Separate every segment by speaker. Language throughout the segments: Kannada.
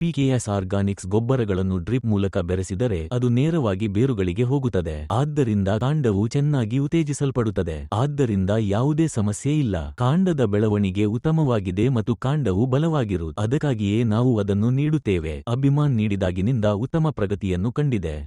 Speaker 1: ಪಿಕೆಎಸ್ ಆರ್ಗಾನಿಕ್ಸ್ ಗೊಬ್ಬರಗಳನ್ನು ಡ್ರಿಪ್ ಮೂಲಕ ಬೆರೆಸಿದರೆ ಅದು ನೇರವಾಗಿ ಬೇರುಗಳಿಗೆ ಹೋಗುತ್ತದೆ. ಆದ್ದರಿಂದ ಕಾಂಡವು ಚೆನ್ನಾಗಿ ಉತ್ತೇಜಿಸಲ್ಪಡುತ್ತದೆ. ಆದ್ದರಿಂದ ಯಾವುದೇ ಸಮಸ್ಯೆ ಇಲ್ಲ. ಕಾಂಡದ ಬೆಳವಣಿಗೆ ಉತ್ತಮವಾಗಿದೆ ಮತ್ತು ಕಾಂಡವು ಬಲವಾಗಿರುವುದು. ಅದಕ್ಕಾಗಿಯೇ ನಾವು ಅದನ್ನು ನೀಡುತ್ತೇವೆ. ಅಭಿಮಾನ್ ನೀಡಿದಾಗಿನಿಂದ ಉತ್ತಮ ಪ್ರಗತಿಯನ್ನು ಕಂಡಿದೆ.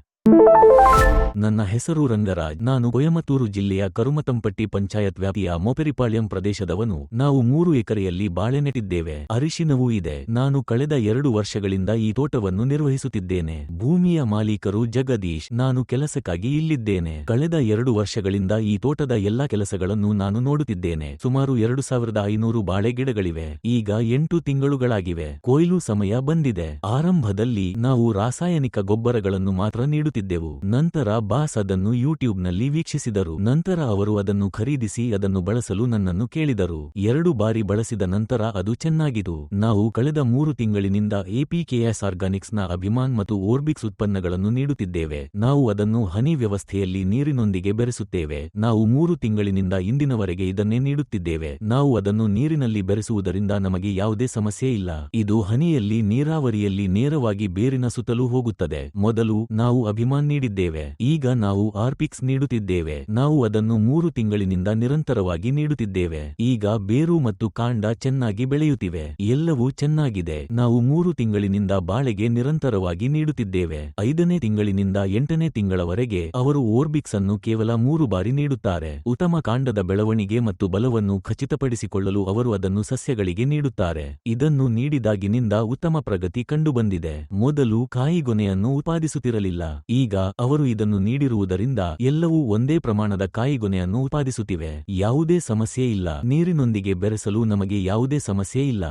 Speaker 1: ನನ್ನ ಹೆಸರು ರಂಗರಾಜ್. ನಾನು ಕೊಯಮತ್ತೂರು ಜಿಲ್ಲೆಯ ಕರುಮತಂಪಟ್ಟಿ ಪಂಚಾಯತ್ ವ್ಯಾಪ್ತಿಯ ಮೊಪೆರಿಪಾಳ್ಯಂ ಪ್ರದೇಶದವನು. ನಾವು 3 ಎಕರೆಯಲ್ಲಿ ಬಾಳೆ ನೆಟ್ಟಿದ್ದೇವೆ. ಅರಿಶಿನವೂ ಇದೆ. ನಾನು ಕಳೆದ 2 ವರ್ಷಗಳಿಂದ ಈ ತೋಟವನ್ನು ನಿರ್ವಹಿಸುತ್ತಿದ್ದೇನೆ. ಭೂಮಿಯ ಮಾಲೀಕರು ಜಗದೀಶ್. ನಾನು ಕೆಲಸಕ್ಕಾಗಿ ಇಲ್ಲಿದ್ದೇನೆ. ಕಳೆದ 2 ವರ್ಷಗಳಿಂದ ಈ ತೋಟದ ಎಲ್ಲಾ ಕೆಲಸಗಳನ್ನು ನಾನು ನೋಡುತ್ತಿದ್ದೇನೆ. ಸುಮಾರು 2500 ಬಾಳೆ ಗಿಡಗಳಿವೆ. ಈಗ 8 ತಿಂಗಳುಗಳಾಗಿವೆ. ಕೊಯ್ಲು ಸಮಯ ಬಂದಿದೆ. ಆರಂಭದಲ್ಲಿ ನಾವು ರಾಸಾಯನಿಕ ಗೊಬ್ಬರಗಳನ್ನು ಮಾತ್ರ ನೀಡುತ್ತಿದ್ದೆವು. ನಂತರ ಬಾಸ್ ಅದನ್ನು ಯೂಟ್ಯೂಬ್ನಲ್ಲಿ ವೀಕ್ಷಿಸಿದರು. ನಂತರ ಅವರು ಅದನ್ನು ಖರೀದಿಸಿ ಅದನ್ನು ಬಳಸಲು ನನ್ನನ್ನು ಕೇಳಿದರು. 2 ಬಾರಿ ಬಳಸಿದ ನಂತರ ಅದು ಚೆನ್ನಾಗಿತ್ತು. ನಾವು ಕಳೆದ 3 ತಿಂಗಳಿನಿಂದ ಎಪಿಕೆಎಸ್ ಆರ್ಗಾನಿಕ್ಸ್ನ ಅಭಿಮಾನ್ ಮತ್ತು ಓರ್ಬಿಕ್ಸ್ ಉತ್ಪನ್ನಗಳನ್ನು ನೀಡುತ್ತಿದ್ದೇವೆ. ನಾವು ಅದನ್ನು ಹನಿ ವ್ಯವಸ್ಥೆಯಲ್ಲಿ ನೀರಿನೊಂದಿಗೆ ಬೆರೆಸುತ್ತೇವೆ. ನಾವು 3 ತಿಂಗಳಿನಿಂದ ಇಂದಿನವರೆಗೆ ಇದನ್ನೇ ನೀಡುತ್ತಿದ್ದೇವೆ. ನಾವು ಅದನ್ನು ನೀರಿನಲ್ಲಿ ಬೆರೆಸುವುದರಿಂದ ನಮಗೆ ಯಾವುದೇ ಸಮಸ್ಯೆ ಇಲ್ಲ. ಇದು ಹನಿಯಲ್ಲಿ ನೀರಾವರಿಯಲ್ಲಿ ನೇರವಾಗಿ ಬೇರಿನ ಸುತ್ತಲೂ ಹೋಗುತ್ತದೆ. ಮೊದಲು ನಾವು ಅಭಿಮಾನ್ ನೀಡಿದ್ದೇವೆ. ಈಗ ನಾವು ಆರ್ಪಿಕ್ಸ್ ನೀಡುತ್ತಿದ್ದೇವೆ. ನಾವು ಅದನ್ನು 3 ತಿಂಗಳಿನಿಂದ ನಿರಂತರವಾಗಿ ನೀಡುತ್ತಿದ್ದೇವೆ. ಈಗ ಬೇರು ಮತ್ತು ಕಾಂಡ ಚೆನ್ನಾಗಿ ಬೆಳೆಯುತ್ತಿವೆ. ಎಲ್ಲವೂ ಚೆನ್ನಾಗಿದೆ. ನಾವು 3 ತಿಂಗಳಿನಿಂದ ಬಾಳೆಗೆ ನಿರಂತರವಾಗಿ ನೀಡುತ್ತಿದ್ದೇವೆ. 5ನೇ ತಿಂಗಳಿನಿಂದ 8ನೇ ತಿಂಗಳವರೆಗೆ ಅವರು ಓರ್ಬಿಕ್ಸ್ ಅನ್ನು ಕೇವಲ 3 ಬಾರಿ ನೀಡುತ್ತಾರೆ. ಉತ್ತಮ ಕಾಂಡದ ಬೆಳವಣಿಗೆ ಮತ್ತು ಬಲವನ್ನು ಖಚಿತಪಡಿಸಿಕೊಳ್ಳಲು ಅವರು ಅದನ್ನು ಸಸ್ಯಗಳಿಗೆ ನೀಡುತ್ತಾರೆ. ಇದನ್ನು ನೀಡಿದಾಗಿನಿಂದ ಉತ್ತಮ ಪ್ರಗತಿ ಕಂಡುಬಂದಿದೆ. ಮೊದಲು ಕಾಯಿಗೊನೆಯನ್ನು ಉತ್ಪಾದಿಸುತ್ತಿರಲಿಲ್ಲ. ಈಗ ಅವರು ಇದನ್ನು ನೀಡಿರುವುದರಿಂದ ಎಲ್ಲವೂ ಒಂದೇ ಪ್ರಮಾಣದ ಕಾಯಿಗೊನೆಯನ್ನು ಉತ್ಪಾದಿಸುತ್ತಿವೆ. ಯಾವುದೇ ಸಮಸ್ಯೆ ಇಲ್ಲ. ನೀರಿನೊಂದಿಗೆ ಬೆರೆಸಲು ನಮಗೆ ಯಾವುದೇ ಸಮಸ್ಯೆ ಇಲ್ಲ.